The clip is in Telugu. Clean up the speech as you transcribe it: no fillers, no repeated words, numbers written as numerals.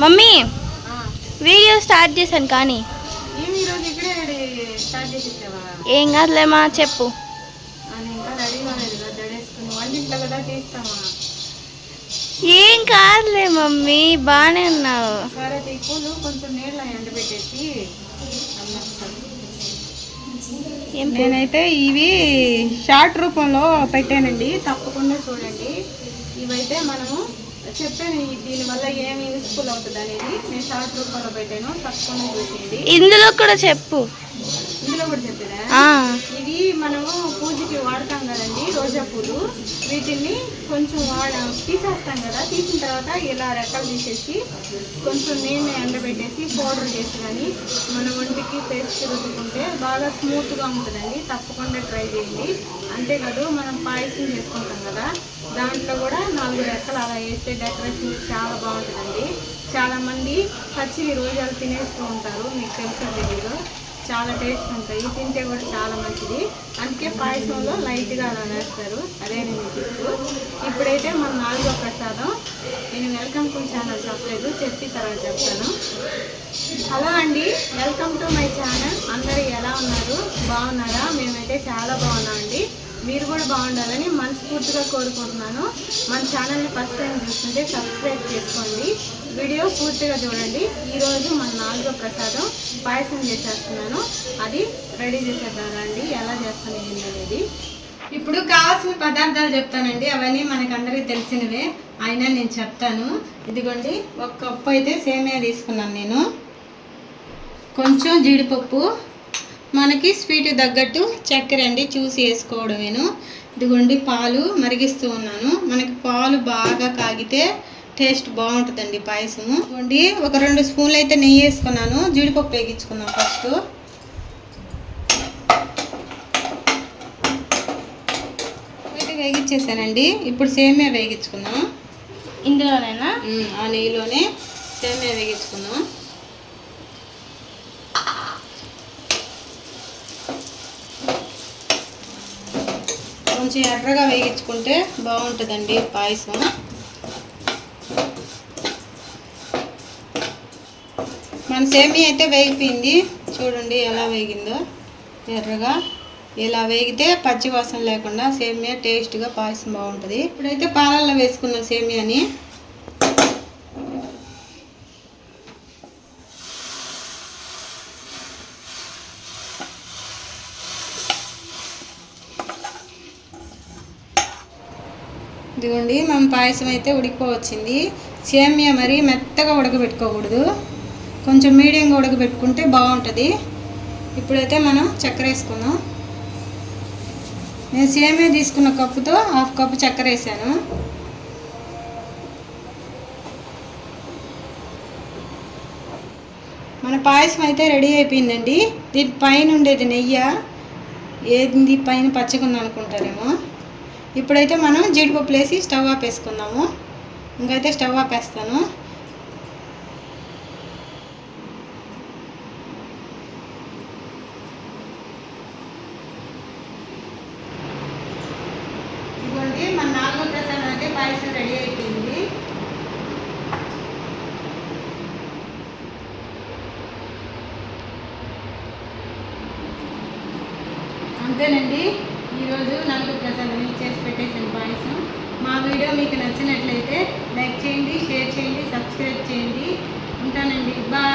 మమ్మీ వీడియో స్టార్ట్ చేశాను కానీ ఏం కాదులేమా చెప్పు. ఏం కాదులే మమ్మీ బాగానే ఉన్నావు. నేనైతే ఇవి షార్ట్ రూపంలో పెట్టానండి, తప్పకుండా చూడండి. ఇవైతే మనము చెప్పాను దీనివల్ల ఏమి యూస్ఫుల్ అవుతుంది అనేది. నేను షార్ట్ రూపంలో పెట్టాను, తప్పకుండా చూసేయండి. ఇందులో కూడా చెప్పు. ఇందులో కూడా చెప్పినా ఇవి మనము పూజకి వాడతాం కదండి, రోజా పూలు. వీటిని కొంచెం తీసేస్తాం కదా, తీసిన తర్వాత ఇలా రెక్కలు తీసేసి కొంచెం నీళ్ళు ఎండబెట్టేసి పౌడర్ చేసి కానీ మన ఒంటికి పేస్ట్ రుద్దుకుంటే బాగా స్మూత్గా ఉంటుందండి. తప్పకుండా ట్రై చేయండి. అంతేకాదు మనం పాయసం చేసుకుంటాం కదా, దాంట్లో కూడా 4 రెక్కలు అలా వేస్తే డెకరేషన్ చాలా బాగుంటుందండి. చాలామంది పచ్చివి రోజాలు తినేస్తూ ఉంటారు, మీకు తెలుసో తెలీదు. చాలా టేస్ట్ ఉంటాయి, తింటే కూడా చాలా మంచిది. అందుకే పాయసంలో లైట్గా అలా వేస్తారు. అదే నేను టిప్పు. ఇప్పుడైతే మన 4వ ప్రసాదం. నేను వెల్కమ్ టు ఛానల్ చెప్పలేదు, చెప్పి తర్వాత చెప్తాను. హలో అండి, వెల్కమ్ టు మై ఛానల్. అందరూ ఎలా ఉన్నారు? బాగున్నారా? మేమైతే చాలా బాగున్నామండి. మీరు కూడా బాగుండాలని మనస్ఫూర్తిగా కోరుకుంటున్నాను. మన ఛానల్ని ఫస్ట్ టైం చూస్తుంటే సబ్స్క్రైబ్ చేసుకోండి, వీడియో పూర్తిగా చూడండి. ఈరోజు మన 4వ ప్రసాదం పాయసం చేసేస్తున్నాను. అది రెడీ చేసేద్దామండి, ఎలా చేస్తాను ఏంటి అనేది. ఇప్పుడు కావాల్సిన పదార్థాలు చెప్తానండి, అవన్నీ మనకు అందరికీ తెలిసినవే, అయినా నేను చెప్తాను. ఇదిగోండి, 1 కప్పు అయితే సేమియా తీసుకున్నాను నేను. కొంచెం జీడిపప్పు, మనకి స్వీట్ తగ్గట్టు చక్కెర అండి, చూసి వేసుకోవడమేను. ఇదిగోండి పాలు మరిగిస్తూ ఉన్నాను. మనకి పాలు బాగా కాగితే టేస్ట్ బాగుంటుందండి పాయసము. ఇదిగోండి ఒక 2 స్పూన్లు అయితే నెయ్యి వేసుకున్నాను. జీడిపప్పు వేగించుకున్నాం ఫస్ట్. అయితే వేగించేసానండి. ఇప్పుడు సేమియా వేగించుకుందాం. ఇందులోనైనా ఆ నెయ్యిలోనే సేమియా వేగించుకుందాం. కొంచెం ఎర్రగా వేగించుకుంటే బాగుంటుందండి పాయసం. మన సేమియా అయితే వేగిపోయింది, చూడండి ఎలా వేగిందో ఎర్రగా. ఇలా వేగితే పచ్చి వాసన లేకుండా సేమియా టేస్ట్గా పాయసం బాగుంటుంది. ఇప్పుడైతే పాలల్లో వేసుకున్న సేమియాని ఇదిగోండి, మనం పాయసం అయితే ఉడికిపోవచ్చింది. సేమియా మరి మెత్తగా ఉడకబెట్టుకోకూడదు, కొంచెం మీడియంగా ఉడకబెట్టుకుంటే బాగుంటుంది. ఇప్పుడైతే మనం చక్కెర వేసుకుందాం. నేను సేమియా తీసుకున్న కప్పుతో 1/2 కప్పు చక్కెర వేసాను. మన పాయసం అయితే రెడీ అయిపోయిందండి. దీని పైన ఉండేది నెయ్యి, ఏంది పైన పచ్చగుంది అనుకుంటారేమో. ఇప్పుడైతే మనం జీడిపప్పులు వేసి స్టవ్ ఆపేసుకుందాము. ఇంకైతే స్టవ్ ఆపేస్తాను. ఇదిగోండి, మన 4వ ప్రసాదం అయితే పాయసం రెడీ అయిపోయింది. అంతేనండి, ఈరోజు 4వ ప్రసాదం చేసి పెట్టేసాను పాయసం. మా వీడియో మీకు నచ్చినట్లయితే లైక్ చేయండి, షేర్ చేయండి, సబ్స్క్రైబ్ చేయండి. ఉంటానండి, బాయ్.